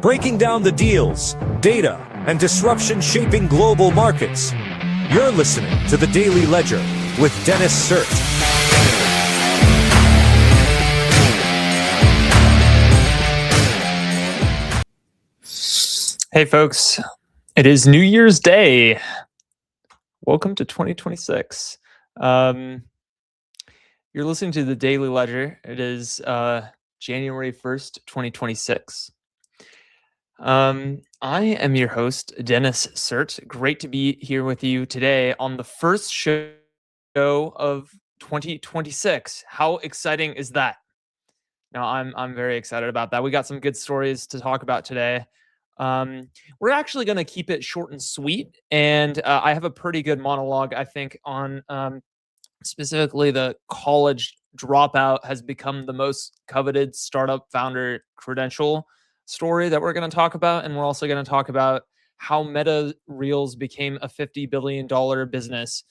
breaking down the deals, data, and disruption shaping global markets. You're listening to The Daily Ledger with Dennis Sert. Hey folks, it is New Year's Day. Welcome to 2026. You're listening to The Daily Ledger. It is January 1st, 2026. I am your host, Dennis Sert. Great to be here with you today on the first show of 2026. How exciting is that? Now, I'm very excited about that. We got some good stories to talk about today. We're actually going to keep it short and sweet, and I have a pretty good monologue, I think, on specifically the college dropout has become the most coveted startup founder credential story that we're going to talk about, and we're also going to talk about how Meta Reels became a $50 billion business.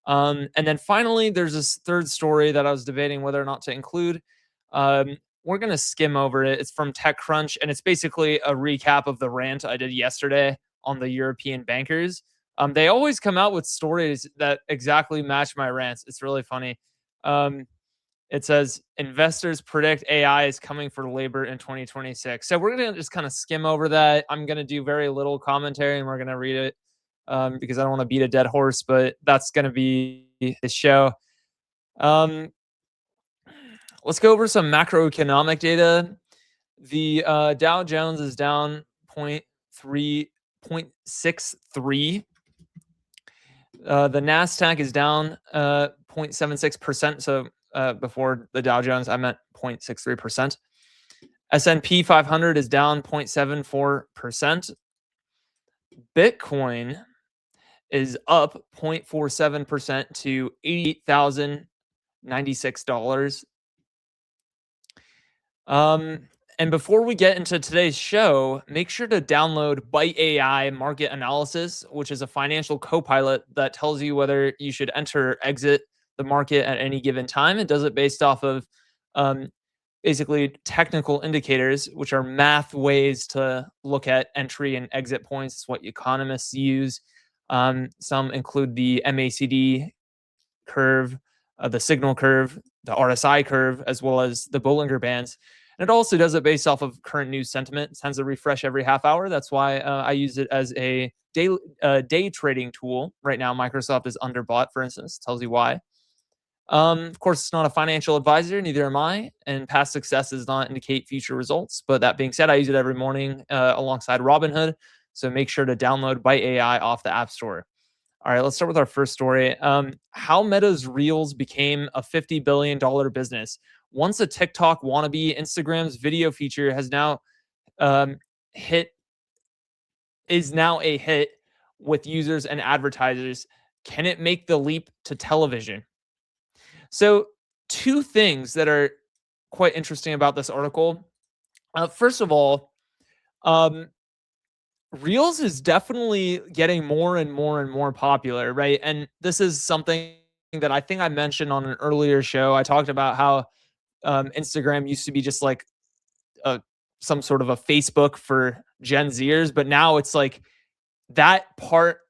And then finally, there's this third story that I was debating whether or not to include. We're going to skim over it. It's from TechCrunch, and it's basically a recap of the rant I did yesterday on the European bankers. They always come out with stories that exactly match my rants. It's really funny. It says, investors predict AI is coming for labor in 2026. So we're going to just kind of skim over that. I'm going to do very little commentary, and we're going to read it because I don't want to beat a dead horse, but that's going to be the show. Let's go over some macroeconomic data. The Dow Jones is down 0.63. The NASDAQ is down 0.76%. So before the Dow Jones, I meant 0.63%. S&P 500 is down 0.74%. Bitcoin is up 0.47% to $88,096. And before we get into today's show, make sure to download Byte AI Market Analysis, which is a financial co-pilot that tells you whether you should enter or exit the market at any given time. It does it based off of basically technical indicators, which are math ways to look at entry and exit points. It's what economists use. Some include the MACD curve, the signal curve, the RSI curve, as well as the Bollinger Bands. And it also does it based off of current news sentiment. It tends to refresh every half hour. That's why I use it as a day trading tool. Right now, Microsoft is underbought, for instance. Tells you why. Of course, it's not a financial advisor. Neither am I. And past success does not indicate future results. But that being said, I use it every morning alongside Robinhood. So make sure to download Byte AI off the App Store. All right, let's start with our first story. How Meta's Reels became a $50 billion business. Once a TikTok wannabe, Instagram's video feature has now is now a hit with users and advertisers. Can it make the leap to television? So, two things that are quite interesting about this article. First of all, Reels is definitely getting more and more and more popular, right? And this is something that I think I mentioned on an earlier show. I talked about how Instagram used to be just like some sort of a Facebook for Gen Zers, but now it's like that part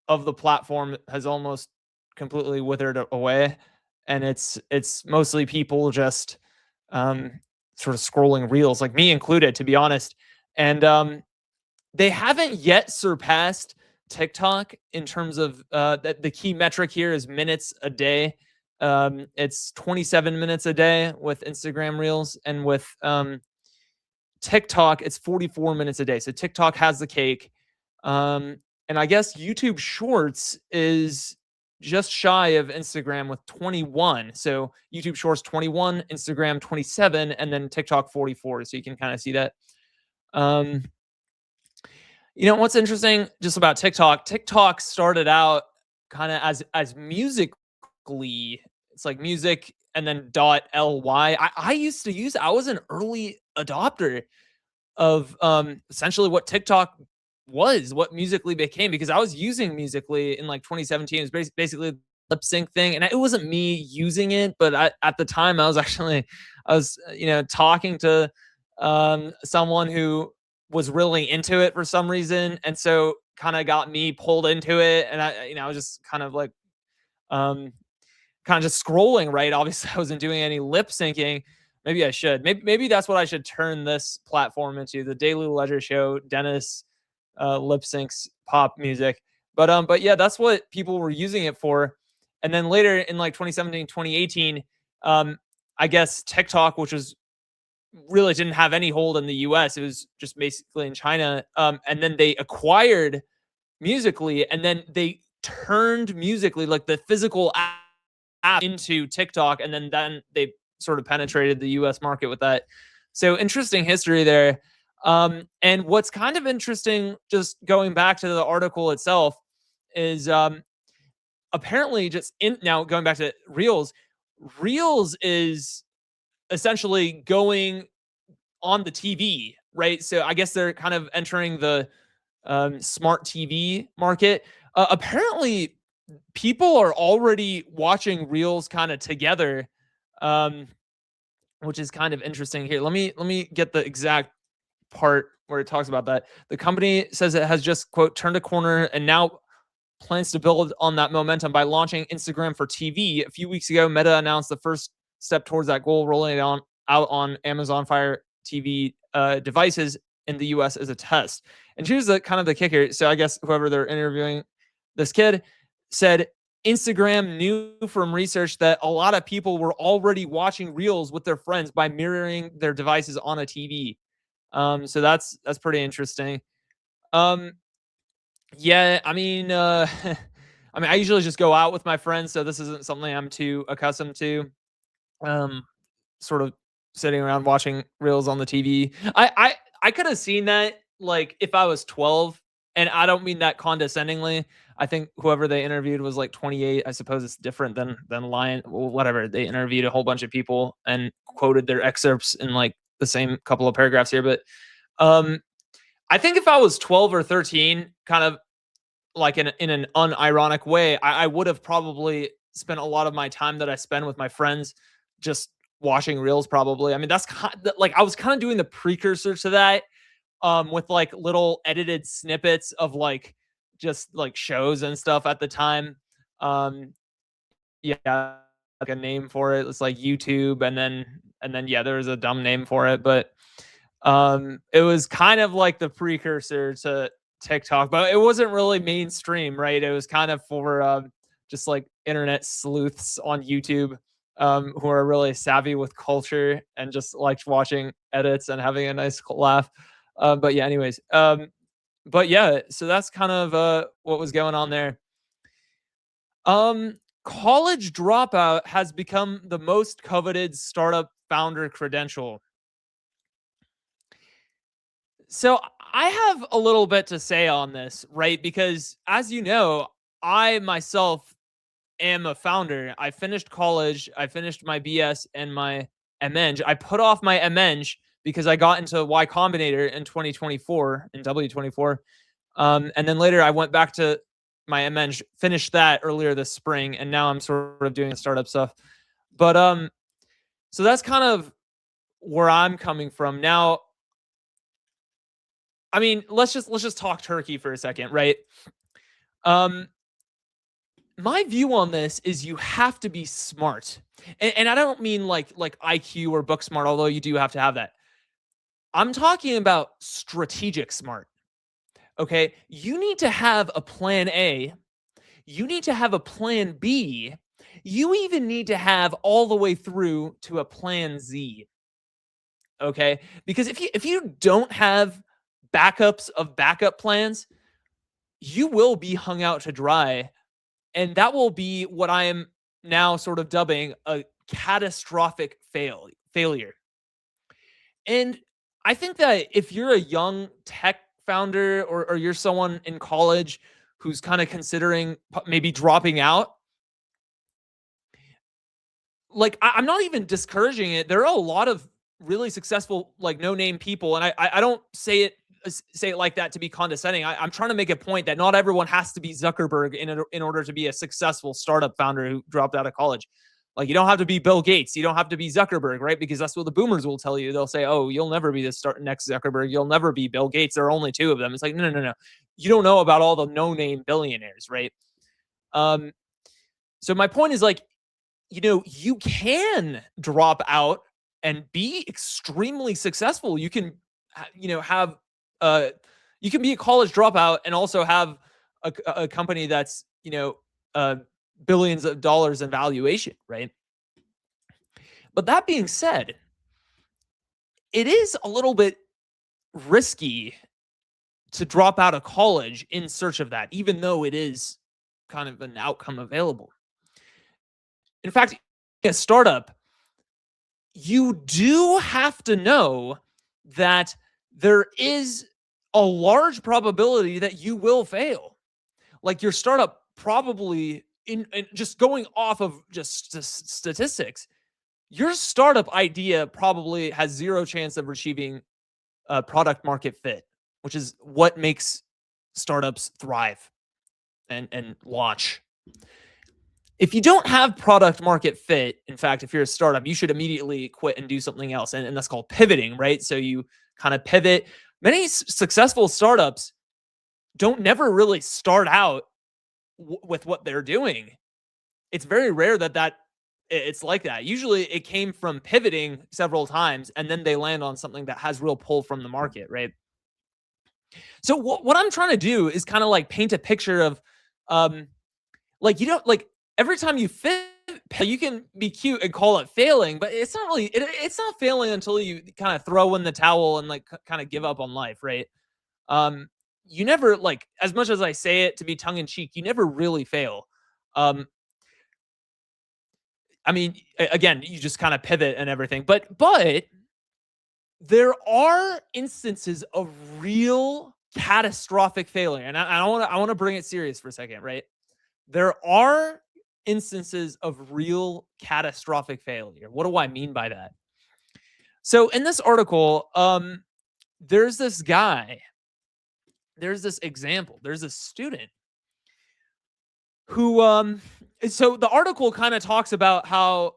of the platform has almost completely withered away, and it's mostly people just sort of scrolling Reels, like me included, to be honest. And they haven't yet surpassed TikTok in terms of the key metric here is minutes a day. It's 27 minutes a day with Instagram Reels, and with TikTok, it's 44 minutes a day. So TikTok has the cake. And I guess YouTube Shorts is just shy of Instagram with 21. So YouTube Shorts 21, Instagram 27, and then TikTok 44. So you can kind of see that. You know, what's interesting just about TikTok, TikTok started out kind of as Musical.ly. It's like music and then .ly. I used to use, I was an early adopter of essentially what TikTok was, what Musical.ly became, because I was using Musical.ly in like 2017. It was basically lip sync thing, and it wasn't me using it, but at the time I was talking to someone who was really into it for some reason, and so kind of got me pulled into it. And I was just kind of like, um, kind of just scrolling, right? Obviously, I wasn't doing any lip syncing. Maybe I should. Maybe that's what I should turn this platform into, the Daily Ledger Show. Dennis lip syncs pop music. But yeah, that's what people were using it for. And then later in like 2017, 2018, um, I guess TikTok, which was really didn't have any hold in the US. It was just basically in China. And then they acquired Musically, and then they turned Musically, like the physical app, into TikTok, and then they sort of penetrated the US market with that. So interesting history there. And what's kind of interesting, just going back to the article itself, is apparently just in now going back to Reels is essentially going on the TV, right? So I guess they're kind of entering the smart TV market. Apparently, people are already watching Reels kind of together, um, which is kind of interesting. Here, let me get the exact part where it talks about that. The company says it has just, quote, turned a corner and now plans to build on that momentum by launching Instagram for TV. A few weeks ago, Meta announced the first step towards that goal, rolling it out on Amazon Fire TV devices in the US as a test. And here's the kind of the kicker. So I guess whoever they're interviewing, this kid said Instagram knew from research that a lot of people were already watching Reels with their friends by mirroring their devices on a TV. So that's pretty interesting. Um, yeah, I mean, I usually just go out with my friends, so this isn't something I'm too accustomed to. Um, Sort of sitting around watching Reels on the TV. I could have seen that, like, if I was 12, and I don't mean that condescendingly. I think whoever they interviewed was like 28. I suppose it's different than Lion. Well, whatever. They interviewed a whole bunch of people and quoted their excerpts in like the same couple of paragraphs here. But um, I think if I was 12 or 13, kind of like in an unironic way, I would have probably spent a lot of my time that I spend with my friends just watching Reels. Probably. I mean, that's like I was kind of doing the precursor to that, with like little edited snippets of like just like shows and stuff at the time. Um, yeah, like a name for it. It's like YouTube, and then yeah, there was a dumb name for it, but it was kind of like the precursor to TikTok, but it wasn't really mainstream, right? It was kind of for just like internet sleuths on YouTube, who are really savvy with culture and just liked watching edits and having a nice laugh. But yeah, anyways, but yeah, so that's kind of what was going on there. College dropout has become the most coveted startup founder credential. So I have a little bit to say on this, right? Because as you know, I myself am a founder. I finished college, I finished my BS and my MEng. I put off my MEng because I got into Y Combinator in 2024, in W24. And then later I went back to my MEng, finished that earlier this spring, and now I'm sort of doing startup stuff. But so that's kind of where I'm coming from. Now, I mean, let's just talk turkey for a second, right? Um, my view on this is you have to be smart, and I don't mean like IQ or book smart, although you do have to have that. I'm talking about strategic smart. Okay, you need to have a plan A. You need to have a plan B. You even need to have all the way through to a plan Z. Okay, because if you don't have backups of backup plans, you will be hung out to dry. And that will be what I am now sort of dubbing a catastrophic failure. And I think that if you're a young tech founder, or you're someone in college who's kind of considering maybe dropping out, like I'm not even discouraging it. There are a lot of really successful like no name people, and I don't say it like that to be condescending. I'm trying to make a point that not everyone has to be Zuckerberg in order to be a successful startup founder who dropped out of college. Like, you don't have to be Bill Gates. You don't have to be Zuckerberg, right? Because that's what the boomers will tell you. They'll say, oh, you'll never be the next Zuckerberg. You'll never be Bill Gates. There are only two of them. It's like, no, no, no, no. You don't know about all the no-name billionaires, right? So my point is, like, you can drop out and be extremely successful. You can, have, you can be a college dropout and also have a company that's, billions of dollars in valuation, right? But that being said, it is a little bit risky to drop out of college in search of that, even though it is kind of an outcome available. In fact, a startup, you do have to know that there is a large probability that you will fail. Like, your startup probably, in just going off of just statistics, your startup idea probably has zero chance of achieving product market fit, which is what makes startups thrive and launch. If you don't have product market fit, in fact, if you're a startup, you should immediately quit and do something else. And that's called pivoting, right? So you kind of pivot. Many successful startups don't never really start out with what they're doing. It's very rare that it's like that. Usually it came from pivoting several times and then they land on something that has real pull from the market, right? So what I'm trying to do is kind of like paint a picture of, like, like, every time you fit, you can be cute and call it failing, but it's not really, it's not failing until you kind of throw in the towel and like kind of give up on life, right? You never, like, as much as I say it to be tongue in cheek, you never really fail. I mean, again, you just kind of pivot and everything, but there are instances of real catastrophic failure, and I want to bring it serious for a second, right? There are instances of real catastrophic failure. What do I mean by that? So in this article, there's this guy, there's this example, there's a student who, so the article kind of talks about how,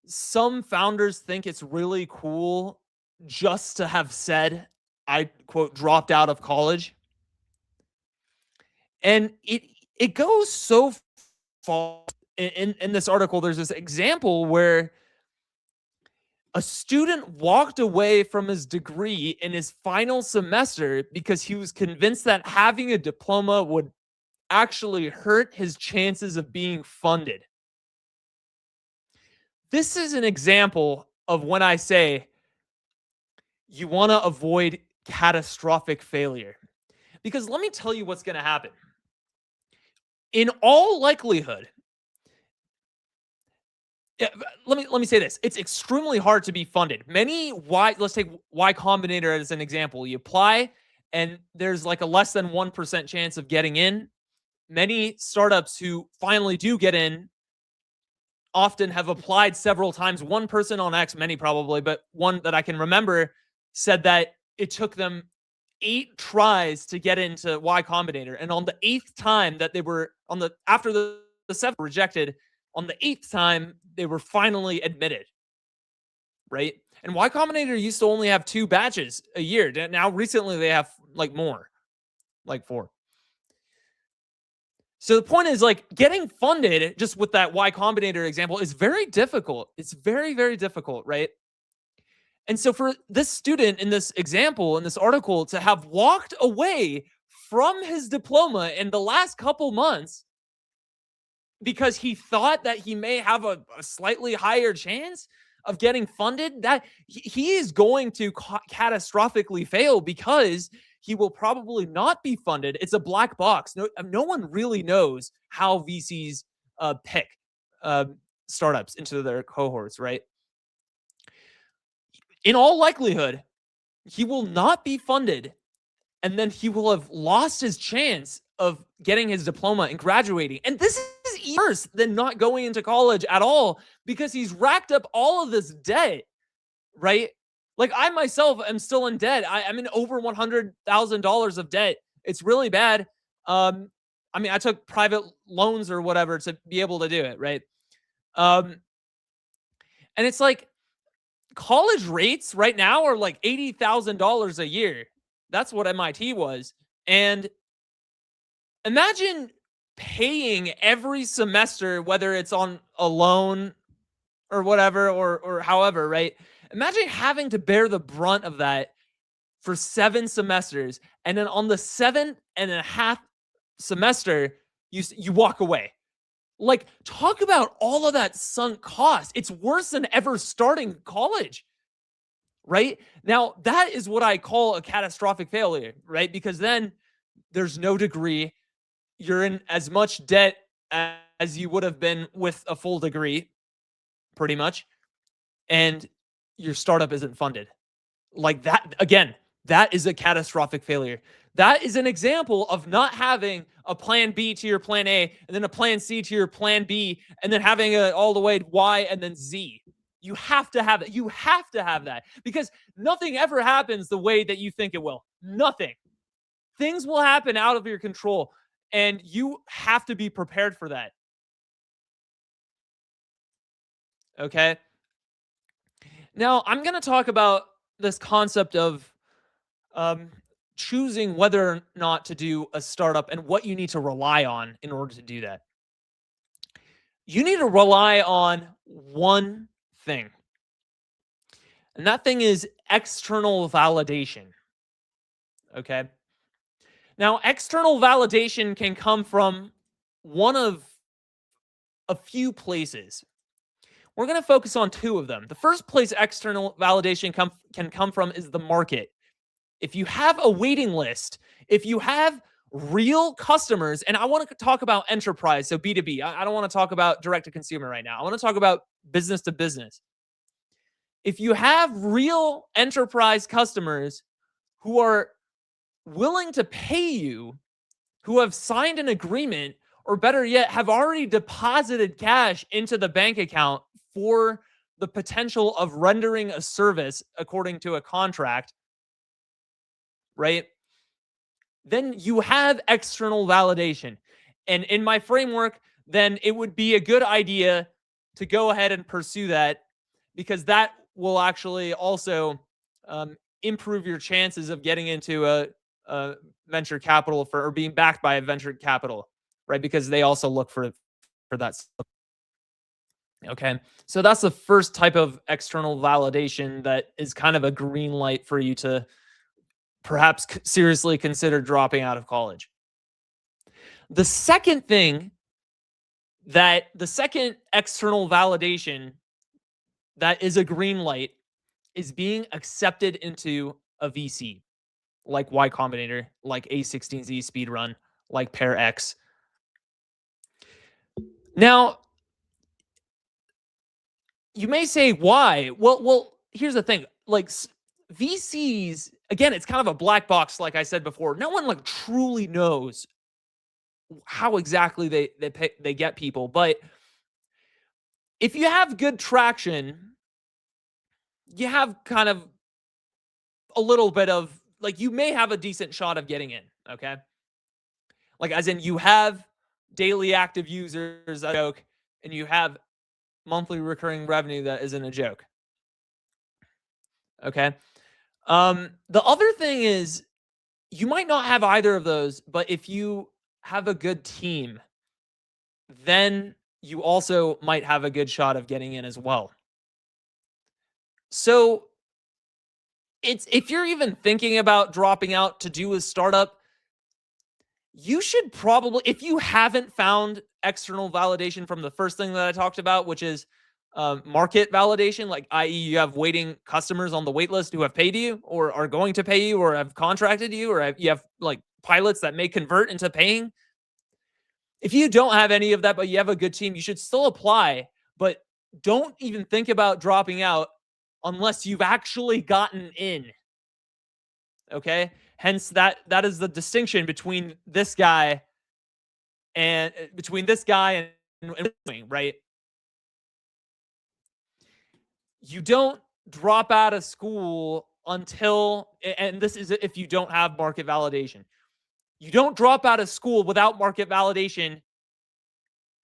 some founders think it's really cool just to have said, I quote, dropped out of college. And it goes so far. In this article, there's this example where a student walked away from his degree in his final semester because he was convinced that having a diploma would actually hurt his chances of being funded. This is an example of when I say you want to avoid catastrophic failure. Because let me tell you what's going to happen. In all likelihood, let me say this. It's extremely hard to be funded. Let's take Y Combinator as an example. You apply and there's like a less than 1% chance of getting in. Many startups who finally do get in often have applied several times. One person on X, many probably, but one that I can remember said that it took them 8 tries to get into Y Combinator. And on the 8th time that they were after the 7th rejected, on the 8th time, they were finally admitted, right? And Y Combinator used to only have 2 batches a year. Now, recently, they have like more, like 4. So the point is, like, getting funded just with that Y Combinator example is very difficult. It's very, very difficult, right? And so for this student in this example, in this article, to have walked away from his diploma in the last couple months because he thought that he may have a slightly higher chance of getting funded, that he is going to catastrophically fail because he will probably not be funded. It's a black box. No one really knows how VCs pick startups into their cohorts, right? In all likelihood, he will not be funded, and then he will have lost his chance of getting his diploma and graduating. And this is worse than not going into college at all because he's racked up all of this debt, right? Like, I myself am still in debt. I'm in over $100,000 of debt. It's really bad. I mean, I took private loans or whatever to be able to do it, right? Um, and it's like college rates right now are like $80,000 a year. That's what MIT was. And imagine paying every semester, whether it's on a loan or whatever, or however, right? Imagine having to bear the brunt of that for 7 semesters, and then on the seventh and a half semester, you walk away. Like, talk about all of that sunk cost. It's worse than ever starting college, right? Now, that is what I call a catastrophic failure, right? Because then there's no degree. You're in as much debt as you would have been with a full degree, pretty much. And your startup isn't funded. Like that, again, that is a catastrophic failure. That is an example of not having a plan B to your plan A, and then a plan C to your plan B, and then having a all the way to Y and then Z. You have to have that. You have to have that, because nothing ever happens the way that you think it will. Nothing. Things will happen out of your control, and you have to be prepared for that. Okay. Now, I'm going to talk about this concept of um, choosing whether or not to do a startup and what you need to rely on in order to do that. You need to rely on one thing, and that thing is external validation. Okay. Now, external validation can come from one of a few places. We're going to focus on two of them. The first place external validation can come from is the market. If you have a waiting list, if you have real customers, and I want to talk about enterprise, so B2B. I don't want to talk about direct to consumer right now. I want to talk about business to business. If you have real enterprise customers who are willing to pay you, who have signed an agreement, or better yet, have already deposited cash into the bank account for the potential of rendering a service according to a contract, right? Then you have external validation. And in my framework, then it would be a good idea to go ahead and pursue that, because that will actually also improve your chances of getting into a venture capital or being backed by a venture capital, right? Because they also look for that stuff. Okay. So that's the first type of external validation that is kind of a green light for you to perhaps seriously consider dropping out of college. The second thing the second external validation that is a green light is being accepted into a VC, like Y Combinator, like A16Z Speedrun, like Pair X. Now, you may say, why? Well, here's the thing. Like VCs, again, it's kind of a black box, like I said before. No one like truly knows how exactly they get people. But if you have good traction, you have kind of a little bit of like, you may have a decent shot of getting in. Okay. Like, as in, you have daily active users, a joke, and you have monthly recurring revenue that isn't a joke. Okay. The other thing is, you might not have either of those, but if you have a good team, then you also might have a good shot of getting in as well. So it's, if you're even thinking about dropping out to do a startup, you should probably, if you haven't found external validation from the first thing that I talked about, which is market validation, like i.e. you have waiting customers on the wait list who have paid you or are going to pay you or have contracted you, or you have like pilots that may convert into paying. If you don't have any of that, but you have a good team, you should still apply, but don't even think about dropping out unless you've actually gotten in. Okay? Hence that is the distinction between this guy and right? You don't drop out of school until, and this is if you don't have market validation. You don't drop out of school without market validation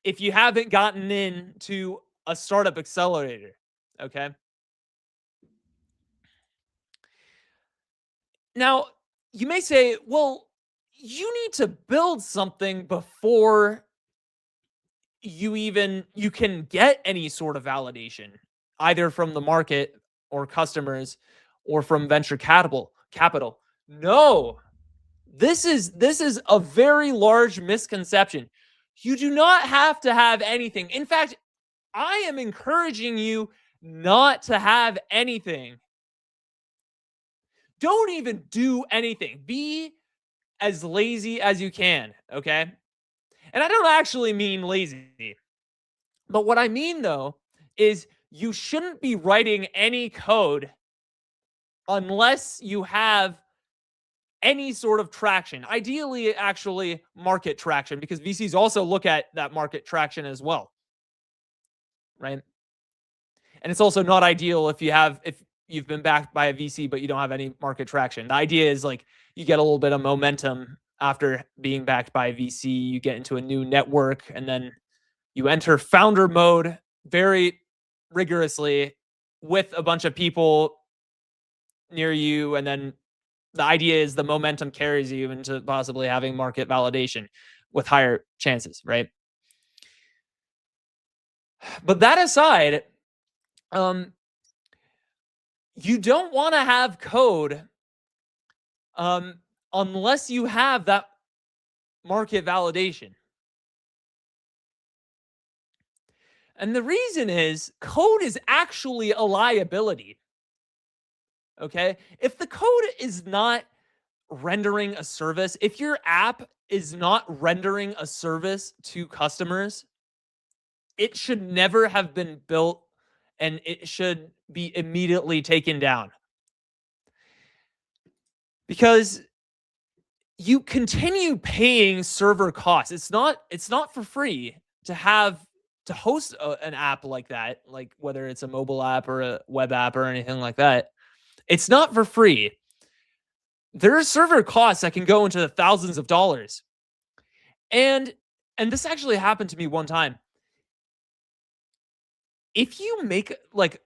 if you haven't gotten into a startup accelerator. Okay. Now, you may say, well, you need to build something before you can get any sort of validation, either from the market or customers or from venture capital. No, this is a very large misconception. You do not have to have anything. In fact, I am encouraging you not to have anything. Don't even do anything. Be as lazy as you can, okay? And I don't actually mean lazy. But what I mean though is you shouldn't be writing any code unless you have any sort of traction. Ideally, actually, market traction, because VCs also look at that market traction as well, right? And it's also not ideal if you've been backed by a VC but you don't have any market traction. The idea is like you get a little bit of momentum after being backed by a VC, you get into a new network, and then you enter founder mode very rigorously with a bunch of people near you, and then the idea is the momentum carries you into possibly having market validation with higher chances, right? But that aside, you don't want to have code unless you have that market validation. And the reason is code is actually a liability. Okay? If the code is not rendering a service, if your app is not rendering a service to customers, it should never have been built and it should be immediately taken down. Because you continue paying server costs. It's not for free to host an app like that, like whether it's a mobile app or a web app or anything like that. It's not for free. There are server costs that can go into the thousands of dollars. And this actually happened to me one time. If you make like,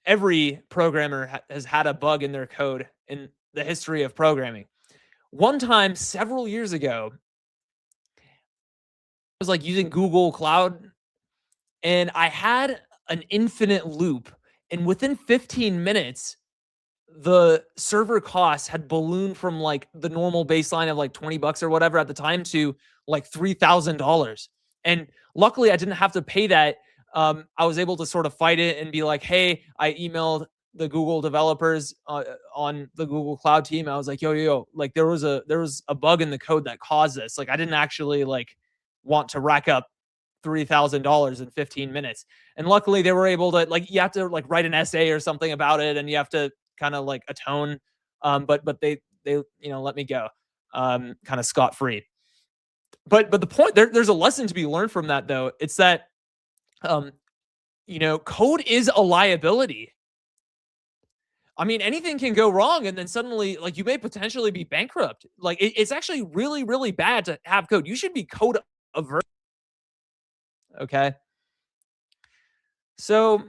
every programmer has had a bug in their code in the history of programming. One time, several years ago, I was like using Google Cloud, and I had an infinite loop. And within 15 minutes, the server costs had ballooned from like the normal baseline of like $20 or whatever at the time to like $3,000. And luckily, I didn't have to pay that. I was able to sort of fight it and be like, hey, I emailed the Google developers on the Google Cloud team. I was like, yo, like there was a bug in the code that caused this. Like I didn't actually like want to rack up $3,000 in 15 minutes. And luckily they were able to, like, you have to like write an essay or something about it, and you have to kind of like atone. But they let me go kind of scot free. But the point there's a lesson to be learned from that though. It's that code is a liability. I mean, anything can go wrong, and then suddenly, like, you may potentially be bankrupt. Like, it's actually really, really bad to have code. You should be code averse. Okay. So,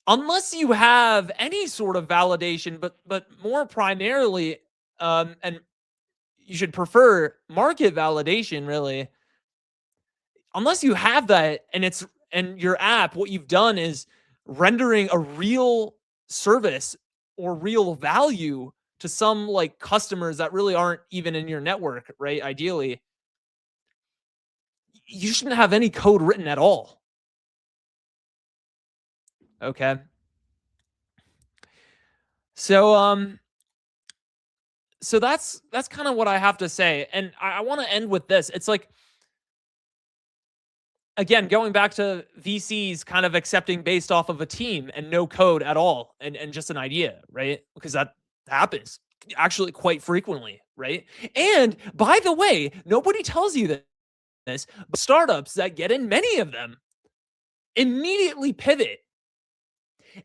unless you have any sort of validation, but more primarily, and you should prefer market validation, really. Unless you have that, and your app, what you've done is rendering a real service or real value to some like customers that really aren't even in your network, right? Ideally, you shouldn't have any code written at all. Okay. So so that's kind of what I have to say. And I want to end with this. It's like, again, going back to VCs kind of accepting based off of a team and no code at all, and just an idea, right? Because that happens actually quite frequently, right? And by the way, nobody tells you this, but startups that get in, many of them immediately pivot.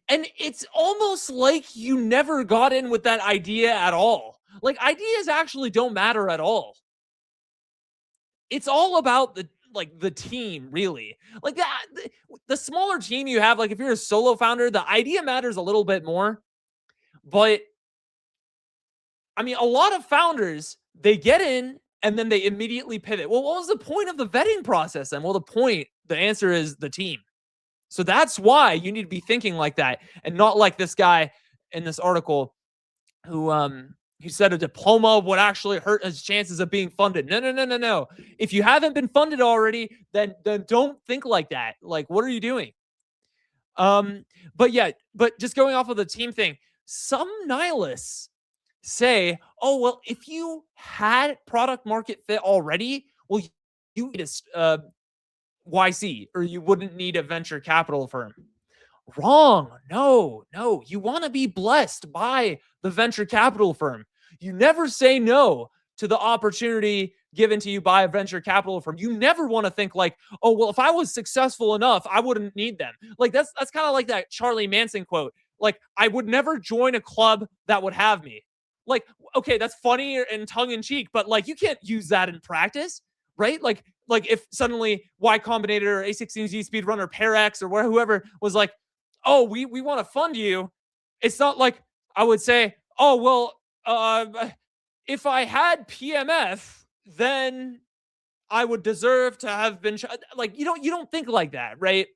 And it's almost like you never got in with that idea at all. Like, ideas actually don't matter at all. It's all about the team, really. Like that, the smaller team you have, like if you're a solo founder, the idea matters a little bit more. But I mean, a lot of founders, they get in and then they immediately pivot. Well, what was the point of the vetting process then? Well, the answer is the team. So that's why you need to be thinking like that and not like this guy in this article who he said a diploma would actually hurt his chances of being funded. No, no, no, no, no. If you haven't been funded already, then don't think like that. Like, what are you doing? Um, but yeah, but just going off of the team thing, some nihilists say, oh, well, if you had product market fit already, well, you need a YC or you wouldn't need a venture capital firm. Wrong. No, no. You want to be blessed by the venture capital firm. You never say no to the opportunity given to you by a venture capital firm. You never want to think like, oh, well, if I was successful enough, I wouldn't need them. Like that's kind of like that Charlie Manson quote. Like, I would never join a club that would have me. Like, okay, that's funny and tongue in cheek, but like you can't use that in practice, right? Like if suddenly Y Combinator or A16Z Speedrunner, Parax or whoever was like, oh, we want to fund you. It's not like I would say, oh, well, if I had PMF, then I would deserve to have been like, you don't think like that, right?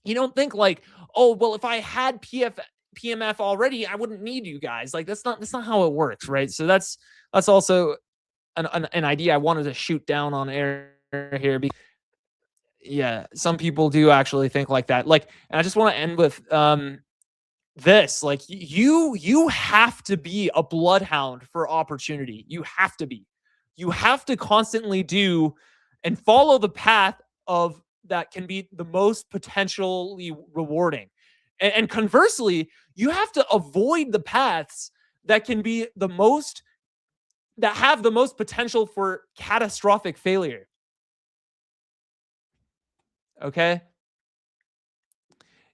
You don't think like, oh, well, if I had PMF already, I wouldn't need you guys. Like that's not how it works, right? So that's also an idea I wanted to shoot down on air here because yeah, some people do actually think like that. Like, and I just want to end with this. Like, you have to be a bloodhound for opportunity. You have to be. You have to constantly do and follow the path of that can be the most potentially rewarding. And conversely, you have to avoid the paths that can be the most that have the most potential for catastrophic failure. Okay?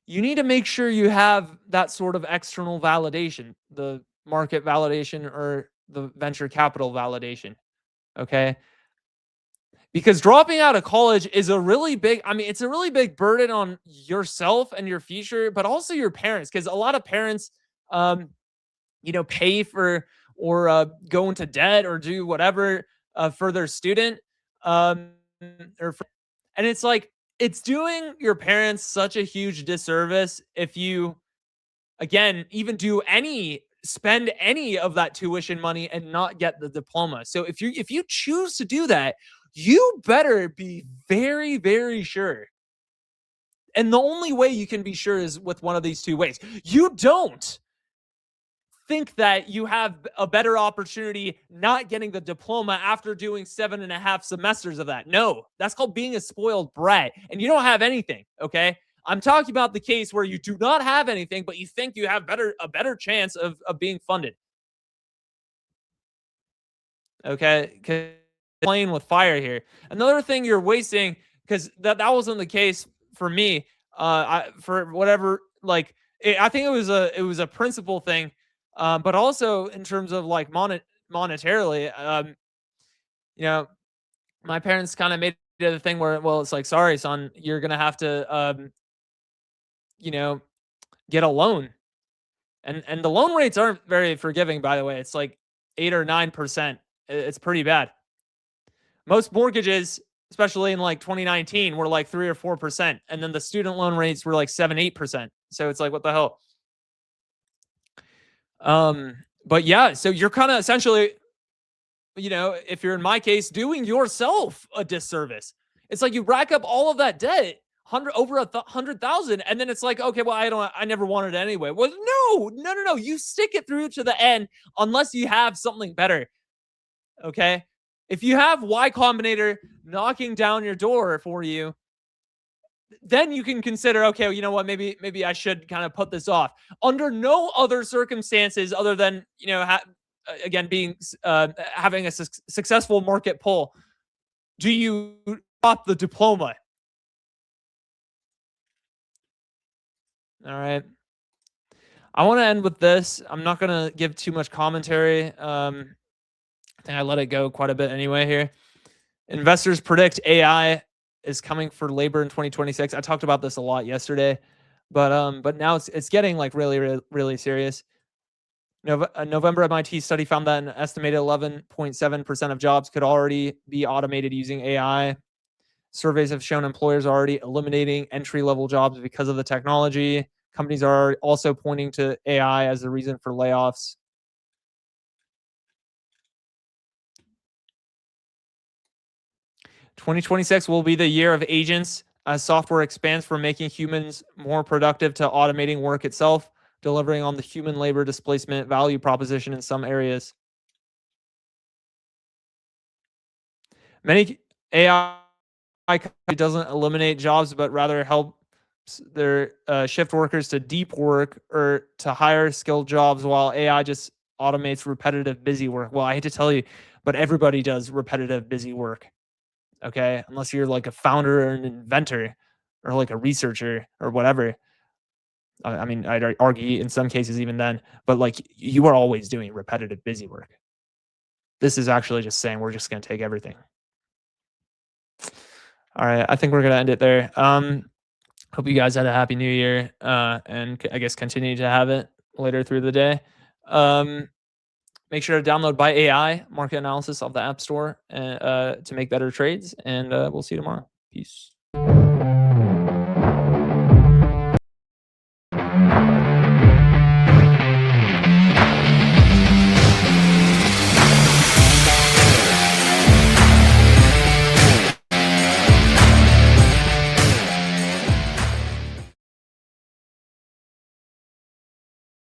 You need to make sure you have that sort of external validation, the market validation or the venture capital validation. Okay. Because dropping out of college is a really big, I mean, it's a really big burden on yourself and your future, but also your parents. Because a lot of parents, um, pay for or go into debt or do whatever for their student. Um, or for, and it's like, it's doing your parents such a huge disservice if you, again, even spend any of that tuition money and not get the diploma. So if you choose to do that, you better be very, very sure. And the only way you can be sure is with one of these two ways. You don't think that you have a better opportunity not getting the diploma after doing 7.5 semesters of that. No, that's called being a spoiled brat. And you don't have anything. Okay. I'm talking about the case where you do not have anything, but you think you have a better chance of being funded. Okay. Playing with fire here. Another thing you're wasting, because that wasn't the case for me. For whatever, like I think it was a principle thing, but also in terms of like monetarily, you know, my parents kind of made it a thing where, well, it's like, sorry, son, you're gonna have to, you know, get a loan, and the loan rates aren't very forgiving, by the way. It's like 8 or 9%. It's pretty bad. Most mortgages, especially in like 2019, were like 3 or 4%, and then the student loan rates were like 7, 8%. So it's like, what the hell? But yeah, so you're kind of essentially, if you're in my case, doing yourself a disservice. It's like you rack up all of that debt, over 100,000, and then it's like, okay, well, I never wanted it anyway. Well, no, no, no, no. You stick it through to the end unless you have something better. Okay. If you have Y Combinator knocking down your door for you, then you can consider, okay, well, you know what, maybe I should kind of put this off. Under no other circumstances other than, again, being having a successful market pull, do you drop the diploma. All right. I want to end with this. I'm not going to give too much commentary. I think I let it go quite a bit anyway here. Investors predict AI is coming for labor in 2026. I talked about this a lot yesterday, but now it's getting like really serious. A November MIT study found that an estimated 11.7% of jobs could already be automated using AI. Surveys have shown employers are already eliminating entry-level jobs because of the technology. Companies are also pointing to AI as the reason for layoffs. "2026 will be the year of agents as software expands from making humans more productive to automating work itself, delivering on the human labor displacement value proposition in some areas. Many AI doesn't eliminate jobs, but rather help their shift workers to deep work or to higher skilled jobs, while AI just automates repetitive busy work." Well, I hate to tell you, but everybody does repetitive busy work. Okay, unless you're like a founder or an inventor or like a researcher or whatever. I mean, I'd argue in some cases even then, but like you are always doing repetitive busy work. This is actually just saying we're just going to take everything. All right, I think we're going to end it there. Hope you guys had a happy new year, and I guess continue to have it later through the day. Make sure to download By AI market analysis off the App Store to make better trades, and we'll see you tomorrow. Peace.